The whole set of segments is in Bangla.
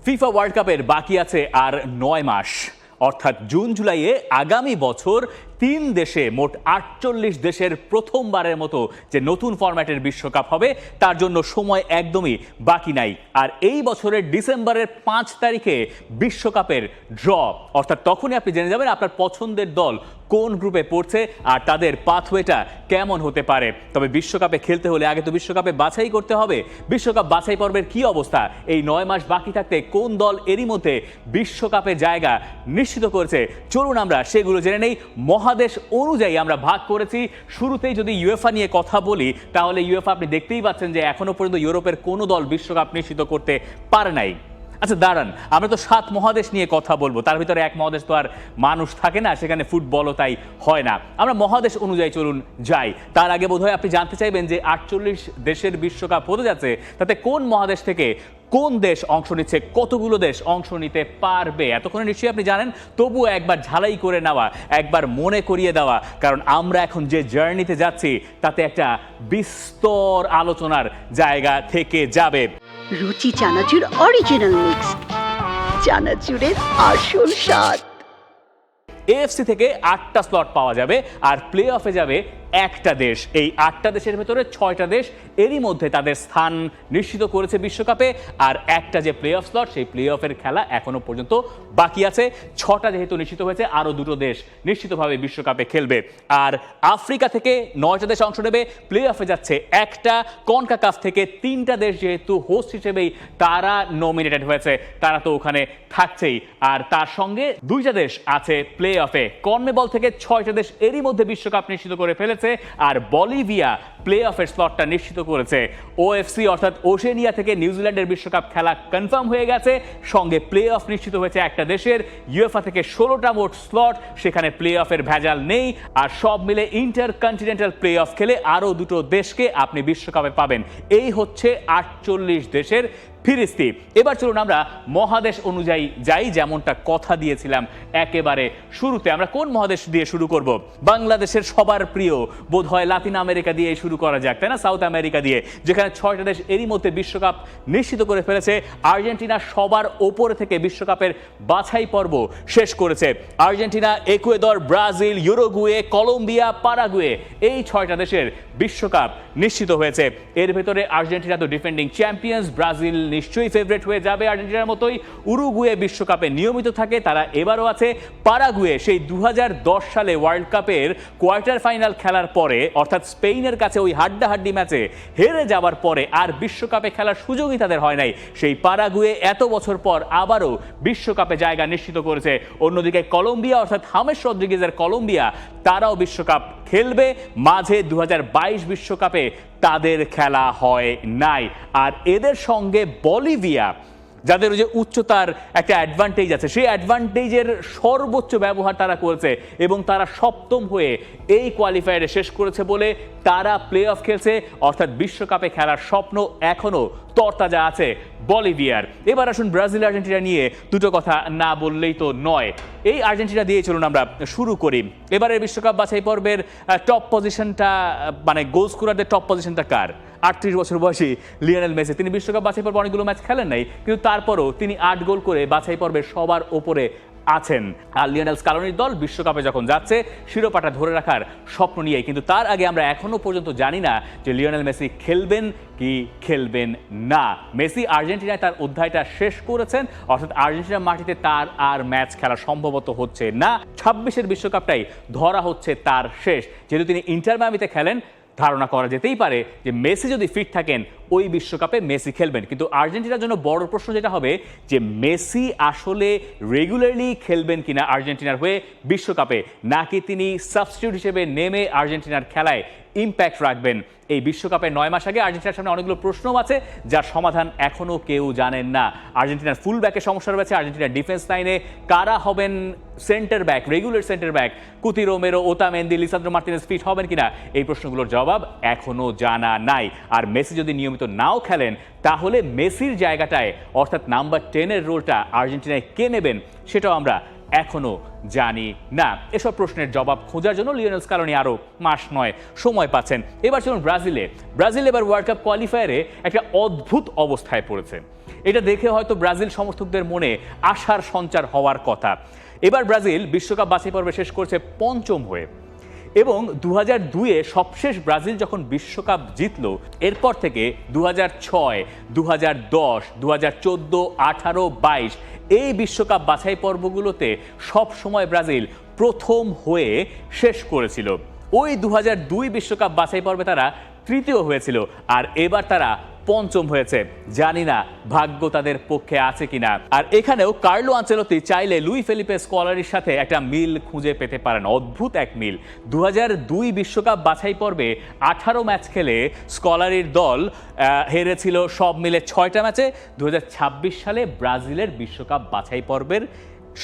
ফিফা ওয়ার্ল্ড কাপের বাকি আছে আর ৯ মাস, অর্থাৎ জুন জুলাইয়ে আগামী বছর ৩ দেশে মোট ৪৮ দেশের প্রথমবারের মতো যে নতুন ফরম্যাটের বিশ্বকাপ হবে তার জন্য সময় একদমই বাকি নাই। আর এই বছরের ডিসেম্বরের ৫ তারিখে বিশ্বকাপের ড্র, অর্থাৎ তখনই আপনি জেনে যাবেন আপনার পছন্দের দল কোন গ্রুপে পড়ছে আর তাদের পাথওয়েটা কেমন হতে পারে। তবে বিশ্বকাপে খেলতে হলে আগে তো বিশ্বকাপে বাছাই করতে হবে। বিশ্বকাপ বাছাই পর্বের কি অবস্থা, এই ৯ মাস বাকি থাকতে কোন দল এরই মধ্যে বিশ্বকাপের জায়গা নিশ্চিত করেছে, চলুন আমরা সেগুলো জেনে নেই। মহাদেশ অনুযায়ী আমরা ভাগ করেছি। শুরুতেই যদি ইউএফা নিয়ে কথা বলি তাহলে ইউএফা আপনি দেখতেই পাচ্ছেন যে এখনো পর্যন্ত ইউরোপের কোনো দল বিশ্বকাপ নিশ্চিত করতে পারে নাই। আচ্ছা দাঁড়ান, আমরা তো ৭ মহাদেশ নিয়ে কথা বলবো, তার ভিতরে এক মহাদেশ তো আর মানুষ থাকে না, সেখানে ফুটবলও তাই হয় না। আমরা মহাদেশ অনুযায়ী চলুন যাই। তার আগে বোধহয় আপনি জানতে চাইবেন যে ৪৮ দেশের বিশ্বকাপ হতে যাচ্ছে, তাতে কোন মহাদেশ থেকে কোন দেশ অংশ নিচ্ছে, কতগুলো দেশ অংশ নিতে পারবে। এতক্ষণে নিশ্চয়ই আপনি জানেন, তবুও একবার ঝালাই করে নেওয়া, একবার মনে করিয়ে দেওয়া, কারণ আমরা এখন যে জার্নিতে যাচ্ছি তাতে একটা বিস্তর আলোচনার জায়গা থেকে যাবে। রুচি চানাচুর অরিজিনাল মিক্স, চানাচুরের আসল স্বাদ। এএফসি থেকে ৮টা স্লট পাওয়া যাবে আর প্লে অফে যাবে একটা দেশ। এই ৮টা দেশের ভেতরে ৬টা দেশ এরই মধ্যে তাদের স্থান নিশ্চিত করেছে বিশ্বকাপে, আর একটা যে প্লে অফ স্লট সেই প্লে অফের খেলা এখনো পর্যন্ত বাকি আছে। ৬টা যেহেতু নিশ্চিত হয়েছে, আরও ২টো দেশ নিশ্চিতভাবে বিশ্বকাপে খেলবে। আর আফ্রিকা থেকে ৯টা দেশ অংশ নেবে, প্লে অফে যাচ্ছে একটা। কনকাকাফ থেকে ৩টা দেশ যেহেতু হোস্ট হিসেবেই তারা নমিনেটেড হয়েছে, তারা তো ওখানে থাকছেই। আর তার সঙ্গে ২টা দেশ আছে প্লে অফে। কনমেবল থেকে ৬টা দেশ এরই মধ্যে বিশ্বকাপ নিশ্চিত করে ফেলেছে, আর বলিভিয়া প্লে অফের স্লটটা নিশ্চিত করেছে। ওএফসি অর্থাৎ ওশেনিয়া থেকে নিউজিল্যান্ডের বিশ্বকাপ খেলা কনফার্ম হয়ে গেছে, সঙ্গে প্লে অফ নিশ্চিত হয়েছে একটা দেশের। ইউএফা থেকে ১৬টা মোট স্লট, সেখানে প্লে অফের ভেজাল নেই। আর সব মিলে ইন্টার কন্টিনেন্টাল প্লে অফ খেলে আরও ২টো দেশকে আপনি বিশ্বকাপে পাবেন। এই হচ্ছে ৪৮ দেশের ফিরিস্তি। এবার চলুন আমরা মহাদেশ অনুযায়ী যাই, যেমনটা কথা দিয়েছিলাম একেবারে শুরুতে। আমরা কোন মহাদেশ দিয়ে শুরু করব? বাংলাদেশের সবার প্রিয় বোধহয় লাতিন আমেরিকা দিয়ে শুরু করা যাক, তাই না? সাউথ আমেরিকা দিয়ে, যেখানে ৬টা দেশ এরই মধ্যে বিশ্বকাপ নিশ্চিত করে ফেলেছে। আর্জেন্টিনা সবার ওপরে থেকে বিশ্বকাপের বাছাই পর্ব শেষ করেছে। আর্জেন্টিনা, ইকুয়েডর, ব্রাজিল, ইউরুগুয়ে, কলম্বিয়া, পারাগুয়ে, এই ৬টা দেশের বিশ্বকাপ নিশ্চিত হয়েছে। এর ভেতরে আর্জেন্টিনা তো ডিফেন্ডিং চ্যাম্পিয়ন্স, ব্রাজিল নিশ্চয়ই ফেভারিট হয়ে যাবে আর্জেন্টিনার মতোই। উরুগুয়ে বিশ্বকাপে নিয়মিত থাকে, তারা এবারও আছে। পারাগুয়ে সেই ২০১০ সালে ওয়ার্ল্ড কাপের কোয়ার্টার ফাইনাল খেলার পরে, অর্থাৎ স্পেনের কাছে ওই হাড্ডাহাড্ডি ম্যাচে হেরে যাওয়ার পরে আর বিশ্বকাপে খেলার সুযোগই তাদের হয় নাই। সেই পারাগুয়ে এত বছর পর আবারও বিশ্বকাপে জায়গা নিশ্চিত করেছে। অন্যদিকে কলম্বিয়া অর্থাৎ হামেস রদ্রিগেজের কলম্বিয়া, তারাও বিশ্বকাপ খেলবে। মাঝে ২০২২ বিশ্বকাপে তাদের খেলা হয় নাই। আর এদের সঙ্গে বলিভিয়া, যাদের যে উচ্চতার একটা অ্যাডভান্টেজ আছে, সেই অ্যাডভান্টেজের সর্বোচ্চ ব্যবহার তারা করেছে এবং তারা সপ্তম হয়ে এই কোয়ালিফায়ারে শেষ করেছে বলে তারা প্লে অফ খেলছে। অর্থাৎ বিশ্বকাপে খেলার স্বপ্ন এখনো তরতাজা আছে বলিভিয়ার। এবার আসুন ব্রাজিল আর্জেন্টিনা নিয়ে দুটো কথা না বললেই তো নয়। এই আর্জেন্টিনা দিয়ে চলুন আমরা শুরু করি। এবারের বিশ্বকাপ বাছাই পর্বের টপ পজিশনটা, মানে গোল স্কোরারদের টপ পজিশনটা কার? ৩৮ বছর বয়সী লিওনেল মেসি। তিনি বিশ্বকাপ বাছাই পর্বে অনেকগুলো ম্যাচ খেলেন নাই, কিন্তু তারপরও তিনি ৮ গোল করে বাছাই পর্বের সবার ওপরে আছেন। আর লিওনেল স্কালোনির দল বিশ্বকাপে যখন যাচ্ছে শিরোপাটা ধরে রাখার স্বপ্ন নিয়ে। কিন্তু তার আগে আমরা এখনো পর্যন্ত জানি না যে লিওনেল মেসি খেলবেন কি খেলবেন না। মেসি আর্জেন্টিনায় তার অধ্যায়টা শেষ করেছেন, অর্থাৎ আর্জেন্টিনার মাটিতে তার আর ম্যাচ খেলা সম্ভবত হচ্ছে না। ২৬-এর বিশ্বকাপটাই ধরা হচ্ছে তার শেষ। যেহেতু তিনি ইন্টার মায়ামিতে খেলেন, ধারণা করা যেতেই পারে যে মেসি যদি ফিট থাকেন ওই বিশ্বকাপে মেসি খেলবেন। কিন্তু আর্জেন্টিনার জন্য বড় প্রশ্ন যেটা হবে যে মেসি আসলে রেগুলারলি খেলবেন কিনা আর্জেন্টিনার হয়ে বিশ্বকাপে, নাকি তিনি সাবস্টিটিউট হিসেবে নেমে আর্জেন্টিনার খেলায় ইম্প্যাক্ট রাখবেন। এই বিশ্বকাপের ৯ মাস আগে আর্জেন্টিনার সামনে অনেকগুলো প্রশ্নও আছে, যার সমাধান এখনও কেউ জানেন না। আর্জেন্টিনার ফুল ব্যাকের সমস্যা রয়েছে, আর্জেন্টিনার ডিফেন্স লাইনে কারা হবেন centre back, regular centre back, Cuti Romero, Otamendi, Lisandro Martinez fit হবেন কিনা, এই প্রশ্নগুলোর জবাব এখনও জানা নাই। আর মেসি যদি নিয়মিত নাও খেলেন, তাহলে মেসির জায়গাটায় অর্থাৎ নাম্বার 10-এর রোলটা আর্জেন্টিনায় কে নেবেন সেটাও আমরা এখনো জানি না। এসব প্রশ্নের জবাব খোঁজার জন্য লিওনেল স্কালোনি আরো মাস নয় সময় পাচ্ছেন। এবার চলুন ব্রাজিল এবার ওয়ার্ল্ড কাপ কোয়ালিফায়ারে একটা অদ্ভুত অবস্থায় পড়েছে। এটা দেখে হয়তো ব্রাজিল সমর্থকদের মনে আশার সঞ্চার হওয়ার কথা। এবার ব্রাজিল বিশ্বকাপ বাছাই পর্বে শেষ করছে পঞ্চম হয়ে, এবং 2002-এ সবশেষ ব্রাজিল যখন বিশ্বকাপ জিতল, এরপর থেকে 2006, 2010, 2014, 18, 22 এই বিশ্বকাপ বাছাই পর্বগুলোতে সব সময় ব্রাজিল প্রথম হয়ে শেষ করেছিল। ওই 2002 বিশ্বকাপ বাছাই পর্বে তারা তৃতীয় হয়েছিল, আর এবার তারা পঞ্চম হয়েছে। জানি না ভাগ্য তাদের পক্ষে আছে কিনা। আর এখানেও কার্লো আনচেলত্তি চাইলে লুই ফেলিপে স্কলারির সাথে একটা মিল খুঁজে পেতে পারেন, অদ্ভুত এক মিল। 2002 বিশ্বকাপ বাছাই পর্বে 18 ম্যাচ খেলে স্কলারির দল হেরেছিল সব মিলে 6টা ম্যাচে। 2026 সালে ব্রাজিলের বিশ্বকাপ বাছাই পর্বের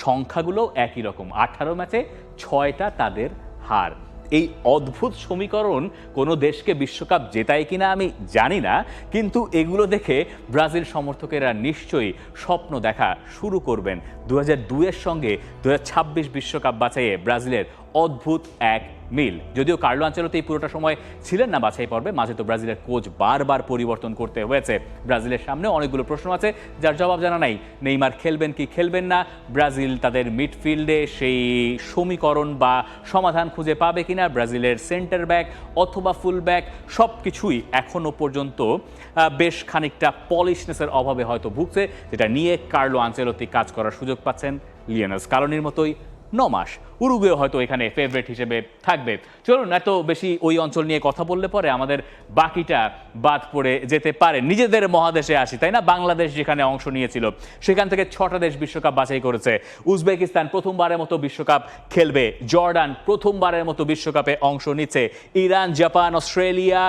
সংখ্যাগুলো একই রকম, 18 ম্যাচে 6টা তাদের হার। এই অদ্ভুত সমীকরণ কোনো দেশকে বিশ্বকাপ জেতায় কিনা আমি জানি না, কিন্তু এগুলো দেখে ব্রাজিল সমর্থকেরা নিশ্চয়ই স্বপ্ন দেখা শুরু করবেন 2002-এর সঙ্গে 2026 বিশ্বকাপ বাছাইয়ে ব্রাজিলের অদ্ভুত এক মিল। যদিও কার্লো আনচেলত্তি পুরোটা সময় ছিলেন না বাছাই পর্বে, মাঝে তো ব্রাজিলের কোচ বারবার পরিবর্তন করতে হয়েছে। ব্রাজিলের সামনে অনেকগুলো প্রশ্ন আছে যার জবাব জানা নাই। নেইমার খেলবেন কি খেলবেন না, ব্রাজিল তাদের মিডফিল্ডে সেই সমীকরণ বা সমাধান খুঁজে পাবে কিনা, ব্রাজিলের সেন্টার ব্যাক অথবা ফুল ব্যাক সব কিছুই এখনো পর্যন্ত বেশ খানিকটা পলিশনেসের অভাবে হয়তো ভুগছে, যেটা নিয়ে কার্লো আনচেলত্তি কাজ করার সুযোগ পাচ্ছেন লিওনেল স্কালোনির মতোই 9 মাস। উরুগুয়ে হয়তো এখানে ফেভারিট হিসেবে থাকবে। চলুন, এত বেশি ওই অঞ্চল নিয়ে কথা বললে পরে আমাদের বাকিটা বাদ পড়ে যেতে পারে। নিজেদের মহাদেশে আসি, তাই না? বাংলাদেশ যেখানে অংশ নিয়েছিল সেখান থেকে 6টা দেশ বিশ্বকাপ বাছাই করেছে। উজবেকিস্তান প্রথমবারের মতো বিশ্বকাপ খেলবে, জর্ডান প্রথমবারের মতো বিশ্বকাপে অংশ নিচ্ছে, ইরান, জাপান, অস্ট্রেলিয়া,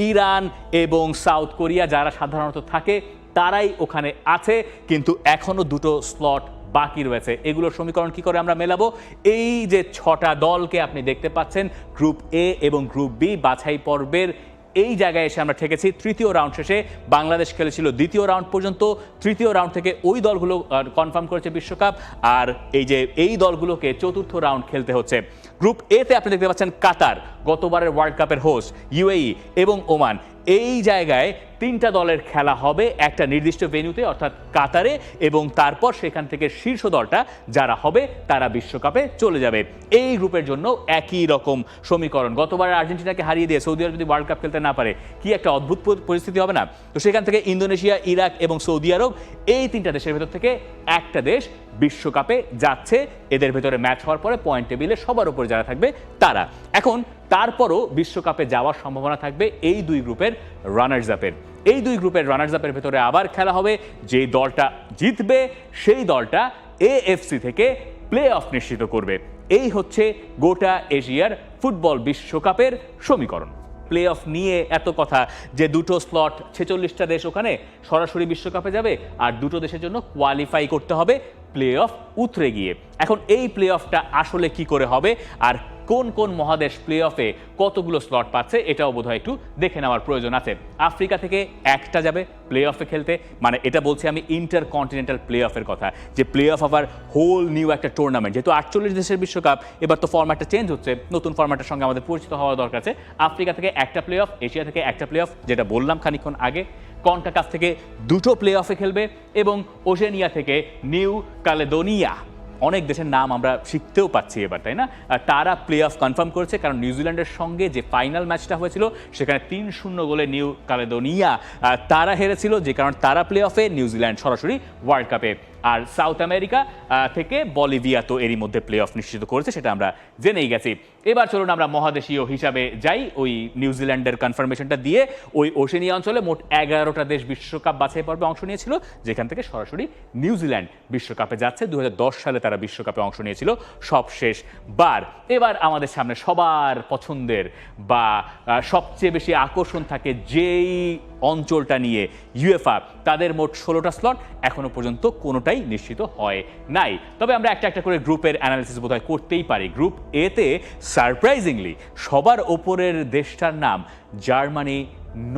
ইরান এবং সাউথ কোরিয়া যারা সাধারণত থাকে তারাই ওখানে আছে, কিন্তু এখনো 2টো স্লট বাকি রয়েছে। এগুলোর সমীকরণ কি করে আমরা মেলাবো? এই যে 6টা দলকে আপনি দেখতে পাচ্ছেন, গ্রুপ এ এবং গ্রুপ বি বাছাই পর্বের এই জায়গায় এসে আমরা ঠেকেছি। তৃতীয় রাউন্ড শেষে বাংলাদেশ খেলেছিল দ্বিতীয় রাউন্ড পর্যন্ত, তৃতীয় রাউন্ড থেকে ওই দলগুলো কনফার্ম করেছে বিশ্বকাপ, আর এই দলগুলোকে চতুর্থ রাউন্ড খেলতে হচ্ছে। গ্রুপ এতে আপনি দেখতে পাচ্ছেন কাতার, গতবারের ওয়ার্ল্ড কাপের হোস্ট, ইউএই এবং ওমান। এই জায়গায় 3টা দলের খেলা হবে একটা নির্দিষ্ট ভেন্যুতে, অর্থাৎ কাতারে, এবং তারপর সেখান থেকে শীর্ষ দলটা যারা হবে তারা বিশ্বকাপে চলে যাবে। এই গ্রুপের জন্য একই রকম সমীকরণ। গতবার আর্জেন্টিনাকে হারিয়ে দিয়ে সৌদি আরব যদি ওয়ার্ল্ড কাপ খেলতে না পারে, কি একটা অদ্ভুত পরিস্থিতি হবে না? তো সেখান থেকে ইন্দোনেশিয়া, ইরাক এবং সৌদি আরব, এই 3টা দেশের ভেতর থেকে একটা দেশ বিশ্বকাপে যাচ্ছে। এদের ভেতরে ম্যাচ হওয়ার পরে পয়েন্ট টেবিলে সবার উপরে যারা থাকবে তারা। এখন তারপরও বিশ্বকাপে যাওয়ার সম্ভাবনা থাকবে এই 2 গ্রুপের রানার্স আপের। এই 2 গ্রুপের রানার্স আপের ভেতরে আবার খেলা হবে। যে দলটা জিতবে সেই দলটা এএফসি থেকে প্লে অফ নিশ্চিত করবে। এই হচ্ছে গোটা এশিয়ার ফুটবল বিশ্বকাপের সমীকরণ। প্লে অফ নিয়ে এত কথা যে 2টো স্লট, 46টা দেশ ওখানে সরাসরি বিশ্বকাপে যাবে, আর 2টো দেশের জন্য কোয়ালিফাই করতে হবে প্লে অফ উতরে গিয়ে। এখন এই প্লে অফটা আসলে কি করে হবে, আর কোন কোন মহাদেশ প্লে অফে কতগুলো স্লট পাচ্ছে, এটাও বোধহয় একটু দেখে নেওয়ার প্রয়োজন আছে। আফ্রিকা থেকে একটা যাবে প্লে অফে খেলতে, মানে এটা বলছি আমি ইন্টার কন্টিনেন্টাল প্লে অফের কথা, যে প্লে অফ আবার হোল নিউ একটা টুর্নামেন্ট। যেহেতু 48 দেশের বিশ্বকাপ, এবার তো ফরম্যাটটা চেঞ্জ হচ্ছে, নতুন ফরম্যাটের সঙ্গে আমাদের পরিচিত হওয়া দরকার আছে। আফ্রিকা থেকে একটা প্লে অফ, এশিয়া থেকে একটা প্লে অফ, যেটা বললাম খানিকক্ষণ আগে। কনকাকাফ থেকে 2টো প্লে অফে খেলবে, এবং ওশেনিয়া থেকে নিউ ক্যালেডোনিয়া, অনেক দেশের নাম আমরা শিখতেও পাচ্ছি এবার, তাই না? তারা প্লে অফ কনফার্ম করেছে, কারণ নিউজিল্যান্ডের সঙ্গে যে ফাইনাল ম্যাচটা হয়েছিল সেখানে 3-0 গোলে নিউ ক্যালেডোনিয়া তারা হেরেছিল, যে কারণে তারা প্লে অফে, নিউজিল্যান্ড সরাসরি ওয়ার্ল্ড কাপে। আর সাউথ আমেরিকা থেকে বলিভিয়া তো এরই মধ্যে প্লে অফ নিশ্চিত করেছে, সেটা আমরা জেনেই গেছি। এবার চলুন আমরা মহাদেশীয় হিসাবে যাই। ওই নিউজিল্যান্ডের কনফার্মেশনটা দিয়ে ওই ওশেনিয়া অঞ্চলে মোট 11টা দেশ বিশ্বকাপ বাছাই পর্বে অংশ নিয়েছিল, যেখান থেকে সরাসরি নিউজিল্যান্ড বিশ্বকাপে যাচ্ছে। 2010 সালে তারা বিশ্বকাপে অংশ নিয়েছিল সবশেষ বার। এবার আমাদের সামনে সবার পছন্দের বা সবচেয়ে বেশি আকর্ষণ থাকে যেই অঞ্চলটা নিয়ে, ইউএফা, তাদের মোট 16টা স্লট, এখনো পর্যন্ত কোনোটাই নিশ্চিত হয় নাই। তবে আমরা একটা একটা করে গ্রুপের অ্যানালিসিস বোধহয় করতেই পারি। গ্রুপ এতে সারপ্রাইজিংলি সবার ওপরের দেশটার নাম জার্মানি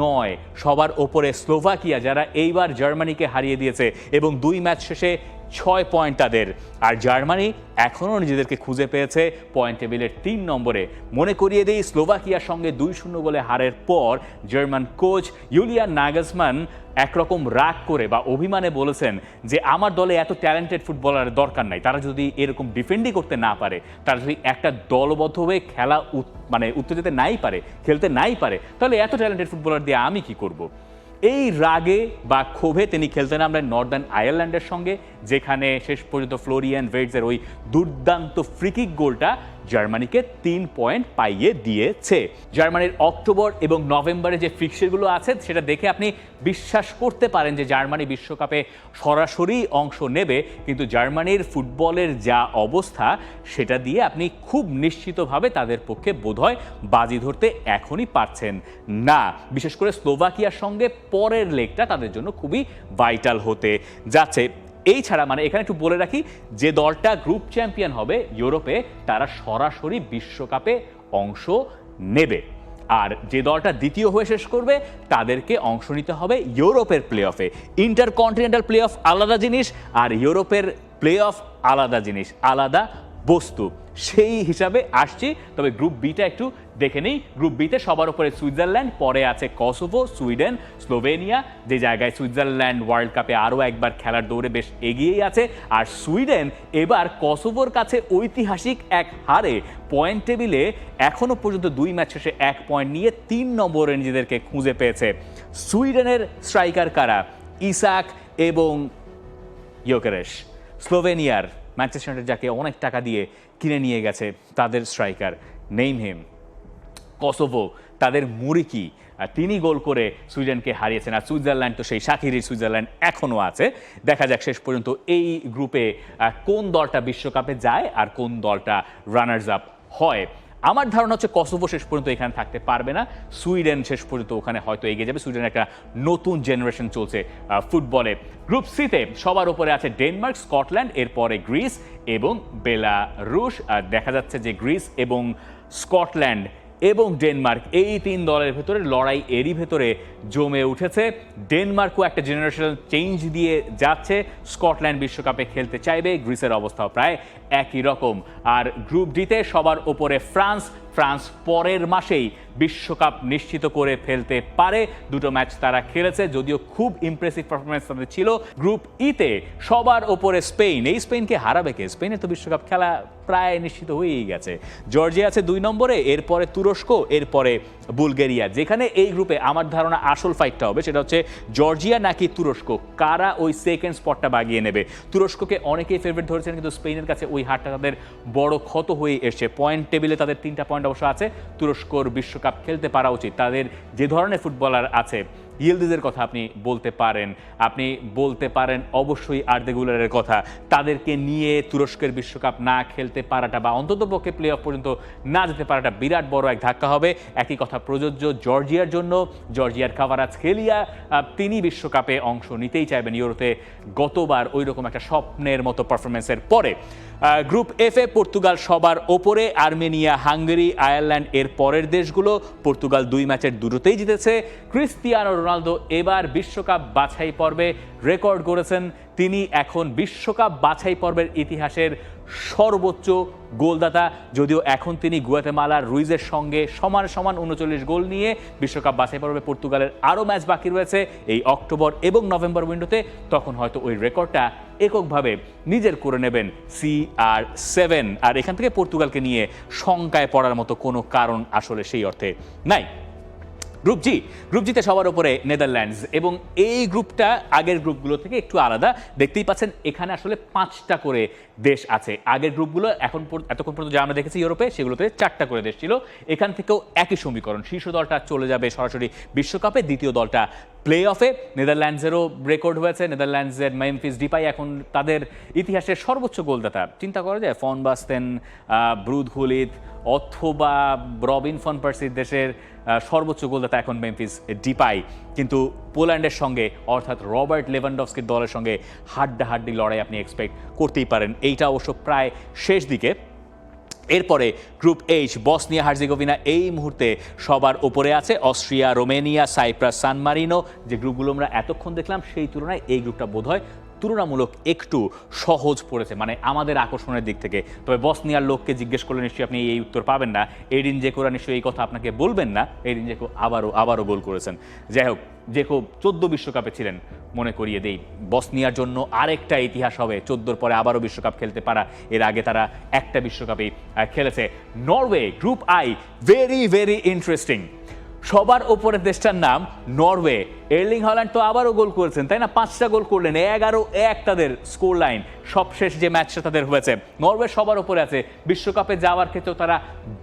নয়, সবার ওপরে স্লোভাকিয়া, যারা এইবার জার্মানিকে হারিয়ে দিয়েছে এবং 2 ম্যাচ শেষে 6 পয়েন্ট তাদের। আর জার্মানি এখনও নিজেদেরকে খুঁজে পেয়েছে পয়েন্ট টেবিলের 3 নম্বরে। মনে করিয়ে দিই, স্লোভাকিয়ার সঙ্গে 2-0 গোলে হারের পর জার্মান কোচ ইউলিয়ান নাগলসমান একরকম রাগ করে বা অভিমানে বলেছেন যে আমার দলে এত ট্যালেন্টেড ফুটবলারের দরকার নাই, তারা যদি এরকম ডিফেন্ডই করতে না পারে, তারা যদি একটা দলবদ্ধ হয়ে খেলা উত্তেজিত নাই পারে, খেলতে নাই পারে, তাহলে এত ট্যালেন্টেড ফুটবলার দিয়ে আমি কি করব। এই রাগে বা ক্ষোভে তিনি খেলতে নামলেন নর্দার্ন আয়ারল্যান্ডের সঙ্গে, যেখানে শেষ পর্যন্ত ফ্লোরিয়ান ভেটসের ওই দুর্দান্ত ফ্রিকিক গোলটা জার্মানিকে 3 পয়েন্ট পাইয়ে দিয়েছে। জার্মানির অক্টোবর এবং নভেম্বরে যে ফিক্সচারগুলো আছে সেটা দেখে আপনি বিশ্বাস করতে পারেন যে জার্মানি বিশ্বকাপে সরাসরি অংশ নেবে, কিন্তু জার্মানির ফুটবলের যা অবস্থা সেটা দিয়ে আপনি খুব নিশ্চিতভাবে তাদের পক্ষে বোধহয় বাজি ধরতে এখনই পারছেন না। বিশেষ করে স্লোভাকিয়ার সঙ্গে পরের লেগটা তাদের জন্য খুবই ভাইটাল হতে যাচ্ছে। এই ছাড়া এখানে একটু বলে রাখি, যে দলটা গ্রুপ চ্যাম্পিয়ন হবে ইউরোপে, তারা সরাসরি বিশ্বকাপে অংশ নেবে। আর যে দলটা দ্বিতীয় হয়ে শেষ করবে তাদেরকে অংশ নিতে হবে ইউরোপের প্লে অফে। ইন্টারকন্টিনেন্টাল প্লে অফ আলাদা জিনিস, আর ইউরোপের প্লে অফ আলাদা জিনিস, আলাদা বস্তু। সেই হিসাবে আসছি। তবে গ্রুপ বিটা একটু দেখে নেই। গ্রুপ বিতে সবার উপরে সুইজারল্যান্ড, পরে আছে কসোভো, সুইডেন, স্লোভেনিয়া, যে জায়গায় সুইজারল্যান্ড ওয়ার্ল্ড কাপে আরও একবার খেলার দৌড়ে বেশ এগিয়েই আছে। আর সুইডেন এবার কসোভোর কাছে ঐতিহাসিক এক হারে পয়েন্ট টেবিলে এখনও পর্যন্ত 2 ম্যাচ শেষে 1 পয়েন্ট নিয়ে 3 নম্বরে নিজেদেরকে খুঁজে পেয়েছে। সুইডেনের স্ট্রাইকার কারা? ইসাক এবং ইয়োকেরেশ। স্লোভেনিয়ার ম্যানচেস্টার ইউনাইটেড যাকে অনেক টাকা দিয়ে কিনে নিয়ে গেছে, তাদের স্ট্রাইকার নেইম হিম। কসোভো, তাদের মুরিকি, তিনি গোল করে সুইডেনকে হারিয়েছেন। আর সুইজারল্যান্ড তো সেই শাকিরি সুইজারল্যান্ড এখনও আছে। দেখা যাক শেষ পর্যন্ত এই গ্রুপে কোন দলটা বিশ্বকাপে যায় আর কোন দলটা রানার্স আপ হয়। আমার ধারণা হচ্ছে কসোভো শেষ পর্যন্ত এখানে থাকতে পারবে না, সুইডেন শেষ পর্যন্ত ওখানে হয়তো এগিয়ে যাবে। সুইডেনের একটা নতুন জেনারেশন চলছে ফুটবলে। গ্রুপ সিতে সবার উপরে আছে ডেনমার্ক, স্কটল্যান্ড, এরপরে গ্রিস এবং বেলারুশ। দেখা যাচ্ছে যে গ্রিস এবং স্কটল্যান্ড এবং ডেনমার্ক, এই 3 দলের ভেতরে লড়াই এরই ভেতরে জমে উঠেছে। ডেনমার্কও একটা জেনারেশনাল চেঞ্জ দিয়ে যাচ্ছে, স্কটল্যান্ড বিশ্বকাপে খেলতে চাইবে, গ্রিসের অবস্থাও প্রায় একই রকম। আর গ্রুপ ডিতে সবার ওপরে ফ্রান্স পরের মাসেই বিশ্বকাপ নিশ্চিত করে ফেলতে পারে। 2টো ম্যাচ তারা খেলেছে, যদিও খুব ইমপ্রেসিভ পারফরমেন্স তাদের ছিল। গ্রুপ ইতে সবার ওপরে স্পেন। এই স্পেনকে হারাবে কে? স্পেনের তো বিশ্বকাপ খেলা প্রায় নিশ্চিত হয়েই গেছে। জর্জিয়া আছে 2 নম্বরে, এরপরে তুরস্ক, এরপরে বুলগেরিয়া। যেখানে এই গ্রুপে আমার ধারণা আসল ফাইটটা হবে সেটা হচ্ছে জর্জিয়া নাকি তুরস্ক, কারা ওই সেকেন্ড স্পটটা বাগিয়ে নেবে। তুরস্ককে অনেকেই ফেভারিট ধরেছেন, কিন্তু স্পেনের কাছে ওই হারটা তাদের বড় ক্ষত হয়ে এসছে। পয়েন্ট টেবিলে তাদের 3টা পয়েন্ট অবশ্য আছে। তুরস্কর বিশ্বকাপ খেলতে পারা উচিত। তাদের যে ধরনের ফুটবলার আছে, ইয়েলদিজের কথা আপনি বলতে পারেন অবশ্যই আর্দেগুলারের কথা। তাদেরকে নিয়ে তুরস্কের বিশ্বকাপ না খেলতে পারাটা বা অন্ততপক্ষে প্লে অফ পর্যন্ত না যেতে পারাটা বিরাট বড় এক ধাক্কা হবে। একই কথা প্রযোজ্য জর্জিয়ার জন্য। জর্জিয়ার কাভারাৎসখেলিয়া, তিনি বিশ্বকাপে অংশ নিতেই চাইবেন ইউরোতে, গতবার ওই রকম একটা স্বপ্নের মতো পারফরমেন্সের পরে। গ্রুপ এফে পর্তুগাল সবার ওপরে, আর্মেনিয়া, হাঙ্গেরি, আয়ারল্যান্ড এর পরের দেশগুলো। পর্তুগাল 2 ম্যাচের 2টোতেই জিতেছে। ক্রিস্টিয়ানো রোনালদো এবার বিশ্বকাপ বাছাই পর্বে রেকর্ড করেছেন। তিনি এখন বিশ্বকাপ বাছাই পর্বের ইতিহাসের সর্বোচ্চ গোলদাতা, যদিও এখন তিনি গুয়াতেমালার রুইজের সঙ্গে সমান 39 গোল নিয়ে বিশ্বকাপ বাছাই পর্বে। পর্তুগালের আরও ম্যাচ বাকি রয়েছে এই অক্টোবর এবং নভেম্বর উইন্ডোতে, তখন হয়তো ওই রেকর্ডটা এককভাবে নিজের করে নেবেন CR7। আর এখান থেকে পর্তুগালকে নিয়ে শঙ্কায় পড়ার মতো কোনো কারণ আসলে সেই অর্থে নাই। গ্রুপ জিতে সবার উপরে নেদারল্যান্ডস, এবং এই গ্রুপটা আগের গ্রুপগুলো থেকে একটু আলাদা। দেখতেই পাচ্ছেন এখানে আসলে 5টা করে দেশ আছে। আগের গ্রুপগুলো এতক্ষণ পর্যন্ত যা আমরা দেখেছি ইউরোপে, সেগুলোতে 4টা করে দেশ ছিল। এখান থেকেও একই সমীকরণ, শীর্ষ দলটা চলে যাবে সরাসরি বিশ্বকাপে, দ্বিতীয় দলটা প্লে অফে। নেদারল্যান্ডসেরও রেকর্ড হয়েছে। নেদারল্যান্ডসের মেমফিস ডিপাই এখন তাদের ইতিহাসের সর্বোচ্চ গোলদাতা। চিন্তা করা যায় ফন বাস্তেন, ব্রুদ হুলিত অথবা রবিন ফন পার্সির দেশের সর্বোচ্চ গোলদাতা এখন মেমফিস ডিপাই। কিন্তু পোল্যান্ডের সঙ্গে অর্থাৎ রবার্ট লেভানডফস্কির দলের সঙ্গে হাড্ডাহাড্ডি লড়াই আপনি এক্সপেক্ট করতেই পারেন। এইটা অবশ্য প্রায় শেষ দিকে। এরপরে গ্রুপ এইচ, বসনিয়া হার্জেগোভিনা এই মুহূর্তে সবার উপরে আছে। অস্ট্রিয়া, রোমেনিয়া, সাইপ্রাস, সান মারিনো। যে গ্রুপগুলো আমরা এতক্ষণ দেখলাম সেই তুলনায় এই গ্রুপটা বোধহয় তুলনামূলক একটু সহজ পড়েছে, মানে আমাদের আকর্ষণের দিক থেকে। তবে বসনিয়ার লোককে জিজ্ঞেস করলে নিশ্চয়ই আপনি এই উত্তর পাবেন না। এডিন জেকোরা নিশ্চয়ই এই কথা আপনাকে বলবেন না। এডিন জেকো আবারও গোল করেছেন। যাই হোক, জেকো 14 বিশ্বকাপে ছিলেন, মনে করিয়ে দেই। বসনিয়ার জন্য আরেকটা ইতিহাস হবে, 14 পরে আবারও বিশ্বকাপ খেলতে পারা। এর আগে তারা একটা বিশ্বকাপেই খেলেছে। Norway, group I, very very interesting. সবার ওপরের দেশটার নাম নরওয়ে। এর্লিং হল্যান্ড তো আবারও গোল করেছেন, তাই না? 5টা গোল করলেন, 11-1 তাদের স্কোর লাইন সবশেষ যে ম্যাচটা তাদের হয়েছে। নরওয়ে সবার ওপরে আছে, বিশ্বকাপে যাওয়ার ক্ষেত্রেও তারা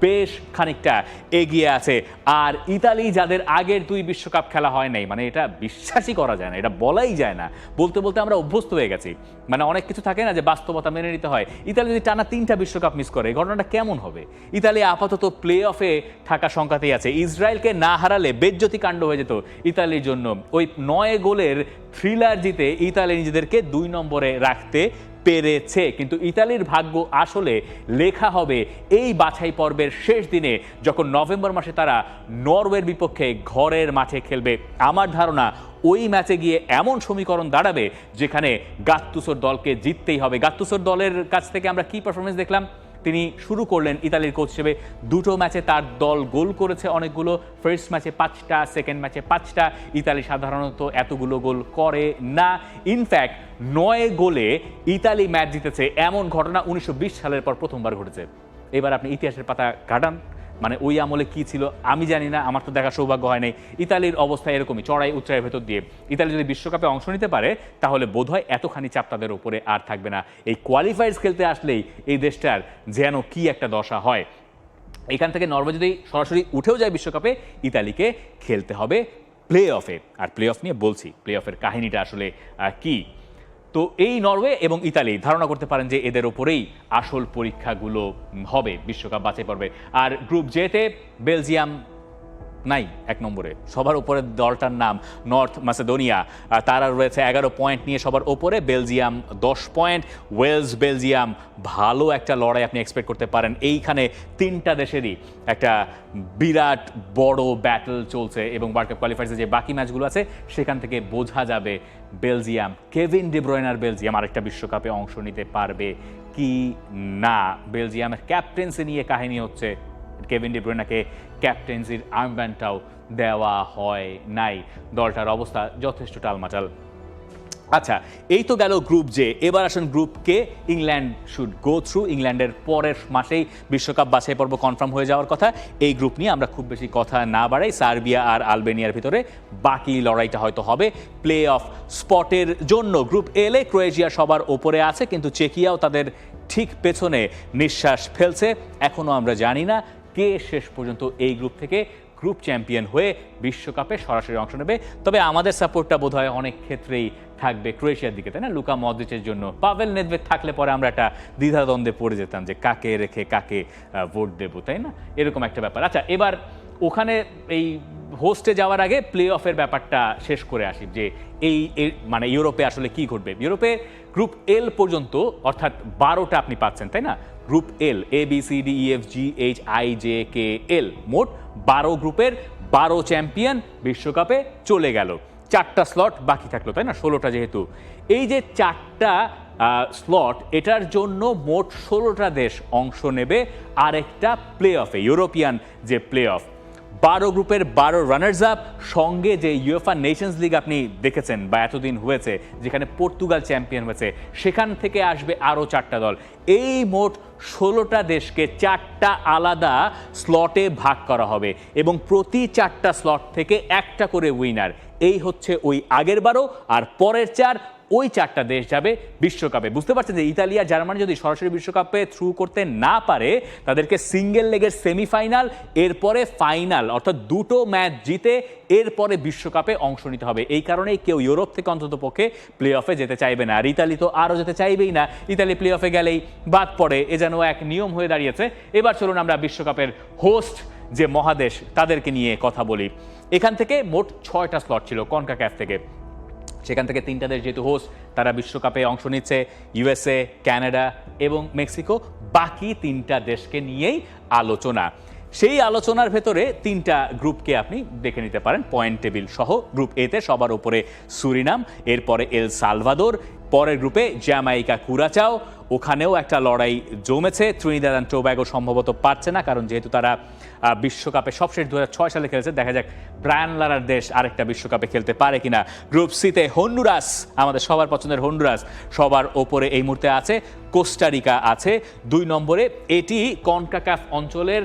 বেশ খানিকটা এগিয়ে আছে। আর ইতালি, যাদের আগের 2 বিশ্বকাপ খেলা হয় নাই, মানে এটা বিশ্বাসই করা যায় না, এটা বলাই যায় না। বলতে বলতে আমরা অভ্যস্ত হয়ে গেছি। মানে অনেক কিছু থাকে না যে বাস্তবতা মেনে নিতে হয়। ইতালি যদি টানা 3টা বিশ্বকাপ মিস করে, এই ঘটনাটা কেমন হবে? ইতালি আপাতত প্লে অফে থাকা সংখ্যাতেই আছে। ইসরায়েলকে না হারালে বেজ্জতি কাণ্ড হয়ে যেত ইতালির জন্য। ওই 9 গোলের থ্রিলার জিতে ইতালি নিজেদেরকে 2 নম্বরে রাখতে পেরেছে। কিন্তু ইতালির ভাগ্য আসলে লেখা হবে এই বাছাই পর্বের শেষ দিনে, যখন নভেম্বর মাসে তারা নরওয়ের বিপক্ষে ঘরের মাঠে খেলবে। আমার ধারণা ওই ম্যাচে গিয়ে এমন সমীকরণ দাঁড়াবে যেখানে গাত্তুসোর দলকে জিততেই হবে। গাত্তুসোর দলের কাছ থেকে আমরা কি পারফরমেন্স দেখলাম? তিনি শুরু করলেন ইতালির কোচ হিসেবে, 2টো ম্যাচে তার দল গোল করেছে অনেকগুলো। ফার্স্ট ম্যাচে 5টা, সেকেন্ড ম্যাচে 5টা। ইতালি সাধারণত এতগুলো গোল করে না। ইনফ্যাক্ট 9 গোলে ইতালি ম্যাচ জিতেছে, এমন ঘটনা 1920 সালের পর প্রথমবার ঘটেছে। এবার আপনি ইতিহাসের পাতা ঘাটান, মানে ওই আমলে কি ছিল আমি জানি না, আমার তো দেখার সৌভাগ্য হয় নাই। ইতালির অবস্থা এরকমই, চড়াই উচ্চাইয়ের ভেতর দিয়ে। ইতালি যদি বিশ্বকাপে অংশ নিতে পারে, তাহলে বোধহয় এতখানি চাপ তাদের উপরে আর থাকবে না। এই কোয়ালিফায়ার্স খেলতে আসলেই এই দেশটার যেন কি একটা দশা হয়। এখান থেকে নরওয়ে যদি সরাসরি উঠেও যায় বিশ্বকাপে, ইতালিকে খেলতে হবে প্লে অফে। আর প্লে অফ নিয়ে বলছি, প্লে অফের কাহিনীটা আসলে কি। তো এই নরওয়ে এবং ইতালি ধারণা করতে পারেন যে এদের ওপরেই আসল পরীক্ষাগুলো হবে বিশ্বকাপ বাছাই পর্বে। আর গ্রুপ জেতে বেলজিয়াম নাই 1 নম্বরে, সবার উপরে দলটার নাম নর্থ ম্যাসেডোনিয়া। তারা রয়েছে 11 পয়েন্ট নিয়ে সবার ওপরে, বেলজিয়াম 10 পয়েন্ট। ওয়েলস বেলজিয়াম ভালো একটা লড়াই আপনি এক্সপেক্ট করতে পারেন। এইখানে 3টা দেশেরই একটা বিরাট বড় ব্যাটল চলছে, এবং ওয়ার্ল্ড কাপ কোয়ালিফায়ার্সে যে বাকি ম্যাচগুলো আছে সেখান থেকে বোঝা যাবে বেলজিয়াম, কেভিন ডি ব্রয়নার বেলজিয়াম আরেকটা বিশ্বকাপে অংশ নিতে পারবে কি না। বেলজিয়ামের ক্যাপ্টেন্সি নিয়ে কাহিনী হচ্ছে, কেভিন ডি ব্রুয়নাকে ক্যাপ্টেন্সির আর্মব্যান্ডটাও দেওয়া হয় নাই। দলটার অবস্থা যথেষ্ট টালমাটাল। আচ্ছা, এই তো গেল গ্রুপ জে। এবার আসুন group K. England should go through. ইংল্যান্ডের পরের মাসেই বিশ্বকাপ বাছাই পর্ব কনফার্ম হয়ে যাওয়ার কথা। এই গ্রুপ নিয়ে আমরা খুব বেশি কথা না বাড়াই। সার্বিয়া আর আলবেনিয়ার ভিতরে বাকি লড়াইটা হয়তো হবে প্লে অফ স্পটের জন্য। গ্রুপ এলে ক্রোয়েশিয়া সবার ওপরে আছে, কিন্তু চেকিয়াও তাদের ঠিক পেছনে নিঃশ্বাস ফেলছে। এখনও আমরা জানি না কে শেষ পর্যন্ত এই গ্রুপ থেকে গ্রুপ চ্যাম্পিয়ন হয়ে বিশ্বকাপে সরাসরি অংশ নেবে। তবে আমাদের সাপোর্টটা বোধহয় অনেক ক্ষেত্রেই থাকবে ক্রোয়েশিয়ার দিকে, তাই না? লুকা মদ্রিচের জন্য। পাভেল নেদভেদ থাকলে পরে আমরা একটা দ্বিধাদ্বন্দ্বে পড়ে যেতাম যে কাকে রেখে কাকে ভোট দেবো, তাই না? এরকম একটা ব্যাপার। আচ্ছা, এবার ওখানে এই হোস্টে যাওয়ার আগে প্লে অফের ব্যাপারটা শেষ করে আসি, যে এই মানে ইউরোপে আসলে কি ঘটবে। ইউরোপে গ্রুপ এল পর্যন্ত, অর্থাৎ 12টা আপনি পাচ্ছেন, তাই না? গ্রুপ এল, ABCDEFGHIJKL, মোট 12 গ্রুপের 12 চ্যাম্পিয়ন বিশ্বকাপে চলে গেল। 4টা স্লট বাকি থাকলো, তাই না? 16টা যেহেতু। এই যে 4টা স্লট, এটার জন্য মোট 16টা দেশ অংশ নেবে আরেকটা প্লে অফে, ইউরোপিয়ান যে প্লে অফ। 12 গ্রুপের 12 রানার্স আপ, সঙ্গে যে ইউএফা নেশনস লিগ আপনি দেখেছেন বা এতদিন হয়েছে, যেখানে পর্তুগাল চ্যাম্পিয়ন হয়েছে, সেখান থেকে আসবে আরও 4টা দল। এই মোট 16টা দেশকে 4টা আলাদা স্লটে ভাগ করা হবে, এবং প্রতি 4টা স্লট থেকে একটা করে উইনার। এই হচ্ছে ওই আগের বারও, আর পরের 4 ওই 4টা দেশ যাবে বিশ্বকাপে। বুঝতে পারছেন যে ইতালি আর জার্মানি যদি সরাসরি বিশ্বকাপে থ্রু করতে না পারে, তাদেরকে সিঙ্গেল লেগের সেমিফাইনাল, এরপরে ফাইনাল, অর্থাৎ 2টো ম্যাচ জিতে এরপরে বিশ্বকাপে অংশ নিতে হবে। এই কারণেই কেউ ইউরোপ থেকে অন্তত পক্ষে প্লে অফে যেতে চাইবে না। আর ইতালি তো আরও যেতে চাইবেই না। ইতালি প্লে অফে গেলেই বাদ পড়ে, এ যেন এক নিয়ম হয়ে দাঁড়িয়েছে। এবার চলুন আমরা বিশ্বকাপের হোস্ট যে মহাদেশ তাদেরকে নিয়ে কথা বলি। এখান থেকে মোট 6টা স্লট ছিল কনকাক্যাফ থেকে, সেখান থেকে 3টা দেশ যেহেতু হোস্ট, তারা বিশ্বকাপে অংশ নিচ্ছে, USA, কানাডা এবং মেক্সিকো। বাকি 3টা দেশকে নিয়েই আলোচনা। সেই আলোচনার ভেতরে তিনটা গ্রুপকে আপনি দেখে নিতে পারেন পয়েন্ট টেবিল সহ। গ্রুপ এতে সবার উপরে সুরিনাম, এরপরে এল সালভাদোর, পরের গ্রুপে জ্যামাইকা কুরাচাও, ওখানেও একটা লড়াই জমেছে। ত্রিনিদাদ অ্যান্ড টোব্যাগো সম্ভবত পারছে না, কারণ যেহেতু তারা বিশ্বকাপে সবশেষ 2006 সালে খেলেছে, দেখা যাক ব্রায়ান লারার দেশ আরেকটা বিশ্বকাপে খেলতে পারে কিনা। গ্রুপ সিতে হন্ডুরাস, আমাদের সবার পছন্দের হন্ডুরাস সবার ওপরে এই মুহূর্তে আছে। কোস্টারিকা আছে 2 নম্বরে। এটি কনকাকাফ অঞ্চলের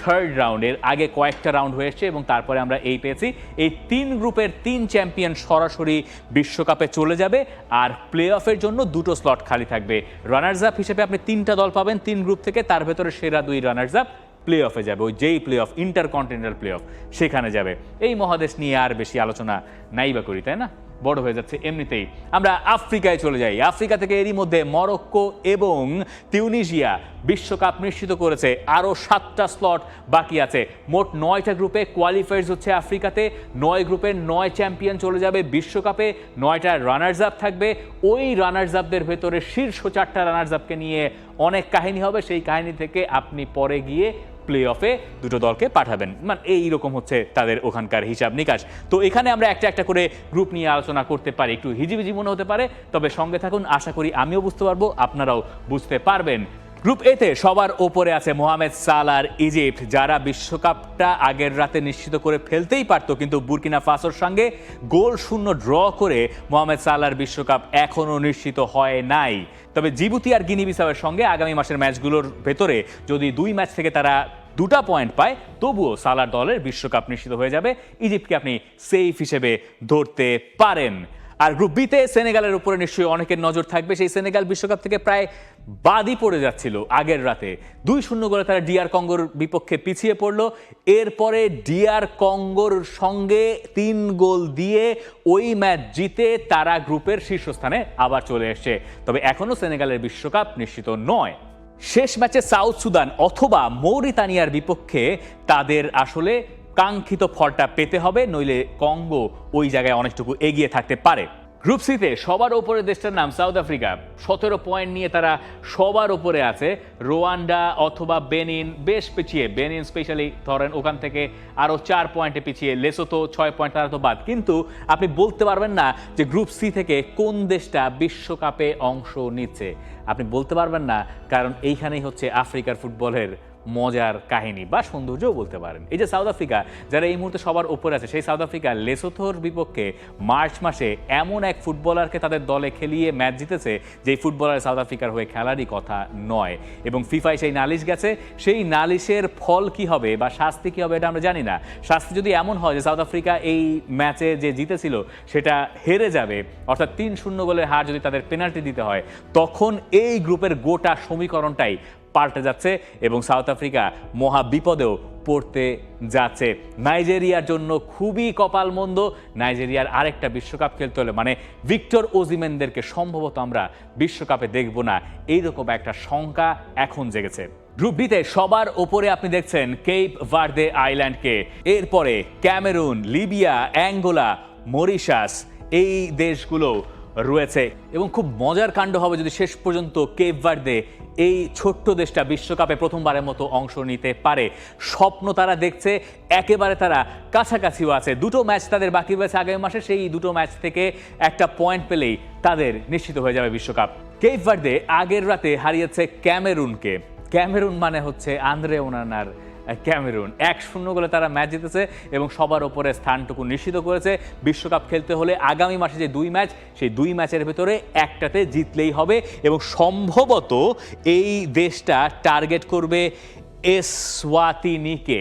থার্ড রাউন্ডের আগে কয়েকটা রাউন্ড হয়ে এসছে এবং তারপরে আমরা এই পেয়েছি। এই 3 গ্রুপের 3 চ্যাম্পিয়ন সরাসরি বিশ্বকাপে চলে যাবে, আর প্লে অফের জন্য 2টো স্লট খালি থাকবে। রানার্স আপ হিসেবে আপনি 3টা দল পাবেন 3 গ্রুপ থেকে, তার ভেতরে সেরা 2 রানার্স আপ প্লে অফে যাবে। ওই যেই play of, intercontinental play of, সেখানে যাবে। এই মহাদেশ নিয়ে আর বেশি আলোচনা নাই বা করি, তাই না? বড় হয়ে যাচ্ছে এমনিতেই। আমরা আফ্রিকায় চলে যাই। আফ্রিকা থেকে এরই মধ্যে মরক্কো এবং তিউনিশিয়া বিশ্বকাপ নিশ্চিত করেছে। আরও 7টা স্লট বাকি আছে। মোট 9টা গ্রুপে কোয়ালিফায়ার্স হচ্ছে আফ্রিকাতে। 9 গ্রুপের 9 চ্যাম্পিয়ন চলে যাবে বিশ্বকাপে। 9টা রানার্স আপ থাকবে। ওই রানার্স আপদের ভেতরে শীর্ষ 4টা রানার্স আপকে নিয়ে অনেক কাহিনী হবে। সেই কাহিনী থেকে আপনি পরে গিয়ে প্লে অফে 2টো দলকে পাঠাবেন, মানে এইরকম হচ্ছে তাদের ওখানকার হিসাব নিকাশ। তো এখানে আমরা একটা একটা করে গ্রুপ নিয়ে আলোচনা করতে পারি। একটু হিজিবিজি মনে হতে পারে, তবে সঙ্গে থাকুন, আশা করি আমিও বুঝতে পারবো, আপনারাও বুঝতে পারবেন। গ্রুপ এতে সবার ওপরে আছে মোহামেদ সালার ইজিপ্ট, যারা বিশ্বকাপটা আগের রাতে নিশ্চিত করে ফেলতেই পারতো, কিন্তু বুর্কিনা ফাসোর সঙ্গে গোল শূন্য ড্র করে মোহামেদ সালার বিশ্বকাপ এখনো নিশ্চিত হয় নাই। তবে জিবুতি আর গিনি বিসাওয়ের সঙ্গে আগামী মাসের ম্যাচগুলোর ভেতরে যদি 2 ম্যাচ থেকে তারা 2টা পয়েন্ট পায়, তবুও সালার দলের বিশ্বকাপ নিশ্চিত হয়ে যাবে। ইজিপ্টকে আপনি সেফ হিসেবে ধরতে পারেন। আর গ্রুপ বিতে সেনেগালের উপরে নিশ্চয়ই অনেকের নজর থাকবে। সেই সেনেগাল বিশ্বকাপ থেকে প্রায় বাদই পড়ে যাচ্ছিল আগের রাতে। 2-0 গোলে তারা ডিআর কঙ্গোর বিপক্ষে পিছিয়ে পড়লো। এরপরে ডিআর কঙ্গোর সঙ্গে 3 গোল দিয়ে ওই ম্যাচ জিতে তারা গ্রুপের শীর্ষস্থানে আবার চলে এসছে। তবে এখনো সেনেগালের বিশ্বকাপ নিশ্চিত নয়। শেষ ম্যাচে সাউথ সুদান অথবা মৌরিতানিয়ার বিপক্ষে তাদের আসলে কাঙ্ক্ষিত ফলটা পেতে হবে, নইলে কঙ্গো ওই জায়গায় অনেকটুকু এগিয়ে থাকতে পারে। গ্রুপ সিতে সবার ওপরে দেশটার নাম সাউথ আফ্রিকা। 17 পয়েন্ট নিয়ে তারা সবার ওপরে আছে। রোয়ান্ডা অথবা বেনিন বেশ পিছিয়ে, বেনিন স্পেশালি ধরেন ওখান থেকে আরও 4 পয়েন্টে পিছিয়ে। লেসোতো 6 পয়েন্ট, তারা তো বাদ। কিন্তু আপনি বলতে পারবেন না যে গ্রুপ সি থেকে কোন দেশটা বিশ্বকাপে অংশ নিচ্ছে, আপনি বলতে পারবেন না, কারণ এইখানেই হচ্ছে আফ্রিকার ফুটবলের মজার কাহিনী বা সৌন্দর্যও বলতে পারেন। এই যে সাউথ আফ্রিকা যারা এই মুহূর্তে সবার উপরে আছে, সেই সাউথ আফ্রিকা লেসোথোর বিপক্ষে মার্চ মাসে এমন এক ফুটবলারকে তাদের দলে খেলিয়ে ম্যাচ জিতেছে, যেই ফুটবলার সাউথ আফ্রিকার হয়ে খেলারই কথা নয়। এবং ফিফায় সেই নালিশ গেছে, সেই নালিশের ফল কি হবে বা শাস্তি কি হবে এটা আমরা জানি না। শাস্তি যদি এমন হয় যে সাউথ আফ্রিকা এই ম্যাচে যে জিতেছিল সেটা হেরে যাবে, অর্থাৎ 3-0 গোলের হার যদি তাদের পেনাল্টি দিতে হয়, তখন এই গ্রুপের গোটা সমীকরণটাই পাল্টে যাচ্ছে এবং সাউথ আফ্রিকা মহা বিপদেও পড়তে যাচ্ছে। নাইজেরিয়ার জন্য খুবই কপালমন্দ। নাইজেরিয়ার আরেকটা বিশ্বকাপ খেলতে হলে, মানে ভিক্টর ওজিমেনদেরকে সম্ভবত আমরা বিশ্বকাপে দেখব না, এইরকম একটা শঙ্কা এখন জেগেছে। গ্রুপ বিতে সবার ওপরে আপনি দেখছেন কেপ ভার্দে আইল্যান্ডকে, এরপরে ক্যামেরুন, লিবিয়া, অ্যাঙ্গোলা, মরিশাস, এই দেশগুলো রয়েছে। এবং খুব মজার কাণ্ড হবে যদি শেষ পর্যন্ত কেপ ভার্দে, এই ছোট্ট দেশটা বিশ্বকাপে প্রথমবারের মতো অংশ নিতে পারে। স্বপ্ন তারা দেখছে, একেবারে তারা কাছাকাছিও আছে। 2টো ম্যাচ তাদের বাকি রয়েছে আগামী মাসে, সেই 2টো ম্যাচ থেকে একটা পয়েন্ট পেলেই তাদের নিশ্চিত হয়ে যাবে বিশ্বকাপ। কেপ ভার্দে আগের রাতে হারিয়েছে ক্যামেরুনকে। ক্যামেরুন মানে হচ্ছে আন্দ্রে ওনানার ক্যামেরুন। 1-0 গোলে তারা ম্যাচ জিতেছে এবং সবার ওপরে স্থানটুকু নিশ্চিত করেছে। বিশ্বকাপ খেলতে হলে আগামী মাসে যে 2 ম্যাচ, সেই 2 ম্যাচের ভেতরে একটাতে জিতলেই হবে। এবং সম্ভবত এই দেশটা টার্গেট করবে এসওয়াতিনিকে,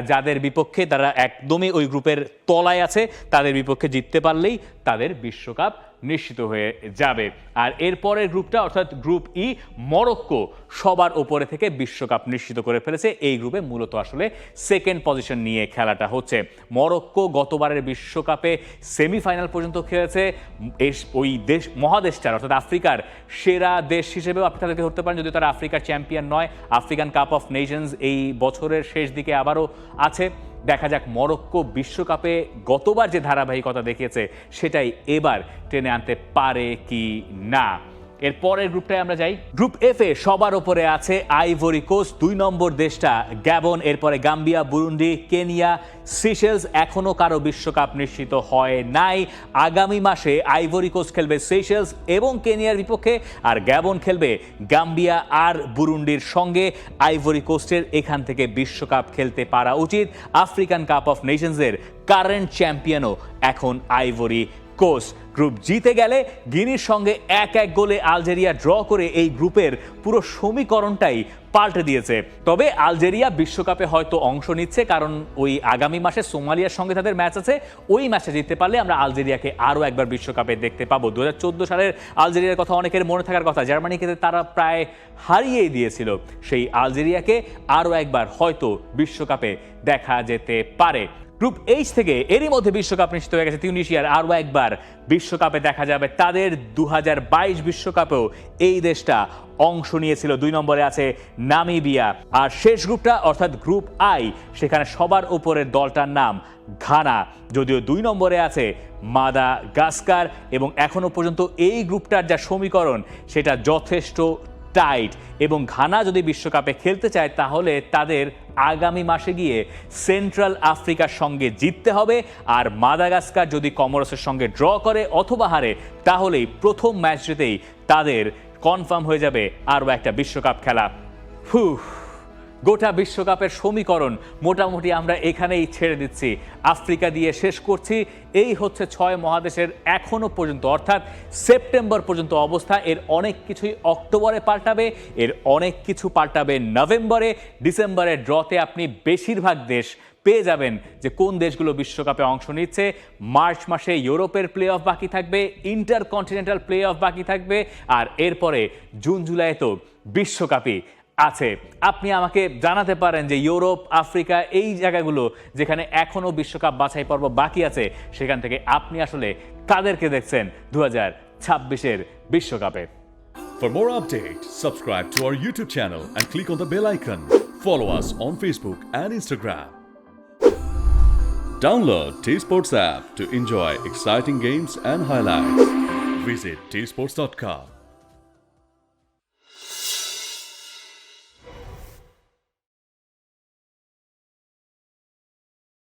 যাদের বিপক্ষে তারা একদমই ওই গ্রুপের তলায় আছে। তাদের বিপক্ষে জিততে পারলেই তাদের বিশ্বকাপ নিশ্চিত হয়ে যাবে। আর এরপরের গ্রুপটা অর্থাৎ গ্রুপ ই, মরক্কো সবার ওপরে থেকে বিশ্বকাপ নিশ্চিত করে ফেলেছে। এই গ্রুপে মূলত আসলে সেকেন্ড পজিশন নিয়ে খেলাটা হচ্ছে। মরক্কো গতবারের বিশ্বকাপে সেমিফাইনাল পর্যন্ত খেলেছে। ওই দেশ মহাদেশটার অর্থাৎ আফ্রিকার সেরা দেশ হিসেবেও আপনি তাদেরকে ধরতে পারেন, যদি তারা আফ্রিকার চ্যাম্পিয়ন নয়। আফ্রিকান কাপ অফ নেশনস এই বছরের শেষ দিকে আবারও আছে। দেখা যাক মরক্কো বিশ্বকাপে গতবার যে ধারাবাহিকতা দেখিয়েছে সেটাই এবার টেনে আনতে পারে কি না। এর পরের গ্রুপটায় আমরা যাই। গ্রুপ এফ এ সবার উপরে আছে আইভরি কোস্ট, 2 নম্বর দেশটা গ্যাবন, এরপরে গাম্বিয়া, বুরুন্ডি, কেনিয়া, সিশেলস। এখনো কারো বিশ্বকাপ নিশ্চিত হয় নাই। আগামী মাসে আইভরি কোস্ট খেলবে সিশেলস এবং কেনিয়ার বিপক্ষে, আর গ্যাবন খেলবে গাম্বিয়া আর বুরুন্ডির সঙ্গে। আইভরি কোস্টের এখান থেকে বিশ্বকাপ খেলতে পারা উচিত। আফ্রিকান কাপ অফ নেশনসের কারেন্ট চ্যাম্পিয়নও এখন আইভরি কোস্ট। গ্রুপ জিতে গেলে গিনির সঙ্গে 1-1 গোলে আলজেরিয়া ড্র করে এই গ্রুপের পুরো সমীকরণটাই পাল্টে দিয়েছে। তবে আলজেরিয়া বিশ্বকাপে হয়তো অংশ নিচ্ছে, কারণ ওই আগামী মাসে সোমালিয়ার সঙ্গে তাদের ম্যাচ আছে। ওই ম্যাচে জিততে পারলে আমরা আলজেরিয়াকে আরও একবার বিশ্বকাপে দেখতে পাবো। 2014 সালের আলজেরিয়ার কথা অনেকের মনে থাকার কথা, জার্মানিকে তারা প্রায় হারিয়েই দিয়েছিল। সেই আলজেরিয়াকে আরও একবার হয়তো বিশ্বকাপে দেখা যেতে পারে। গ্রুপ এইচ থেকে এরই মধ্যে বিশ্বকাপ নিশ্চিত হয়ে গেছে তিউনিশিয়ার। আরও একবার বিশ্বকাপে দেখা যাবে তাদের। 2022 বিশ্বকাপেও এই দেশটা অংশ নিয়েছিল। 2 নম্বরে আছে নামিবিয়া। আর শেষ গ্রুপটা অর্থাৎ গ্রুপ আই, সেখানে সবার উপরের দলটার নাম ঘানা, যদিও 2 নম্বরে আছে মাদাগাস্কার। এবং এখনো পর্যন্ত এই গ্রুপটার যা সমীকরণ সেটা যথেষ্ট টাইট, এবং ঘানা যদি বিশ্বকাপে খেলতে চায় তাহলে তাদের আগামী মাসে গিয়ে সেন্ট্রাল আফ্রিকার সঙ্গে জিততে হবে। আর মাদাগাস্কার যদি কমোরসের সঙ্গে ড্র করে অথবা হারে, তাহলেই প্রথম ম্যাচ জিতেই তাদের কনফার্ম হয়ে যাবে আরও একটা বিশ্বকাপ খেলা। গোটা বিশ্বকাপের সমীকরণ মোটামুটি আমরা এখানেই ছেড়ে দিচ্ছি, আফ্রিকা দিয়ে শেষ করছি। এই হচ্ছে 6 মহাদেশের এখনো পর্যন্ত, অর্থাৎ সেপ্টেম্বর পর্যন্ত অবস্থা। এর অনেক কিছুই অক্টোবরে পাল্টাবে, এর অনেক কিছু পাল্টাবে নভেম্বরে। ডিসেম্বরের ড্রতে আপনি বেশিরভাগ দেশ পেয়ে যাবেন যে কোন দেশগুলো বিশ্বকাপে অংশ নিচ্ছে। মার্চ মাসে ইউরোপের প্লে অফ বাকি থাকবে, ইন্টারকন্টিনেন্টাল প্লে অফ বাকি থাকবে, আর এরপরে জুন জুলাই তো বিশ্বকাপই আছে। আপনি আমাকে জানাতে পারেন যে ইউরোপ, আফ্রিকা, এই জায়গাগুলো যেখানে এখনো বিশ্বকাপ বাছাই পর্ব বাকি আছে, সেখান থেকে আপনি আসলে কাদেরকে দেখছেন 2026-এর বিশ্বকাপে। For more updates, subscribe to our YouTube channel and click on the bell icon. Follow us on Facebook and Instagram. Download T-Sports app to enjoy exciting games and highlights. Visit tsports.com.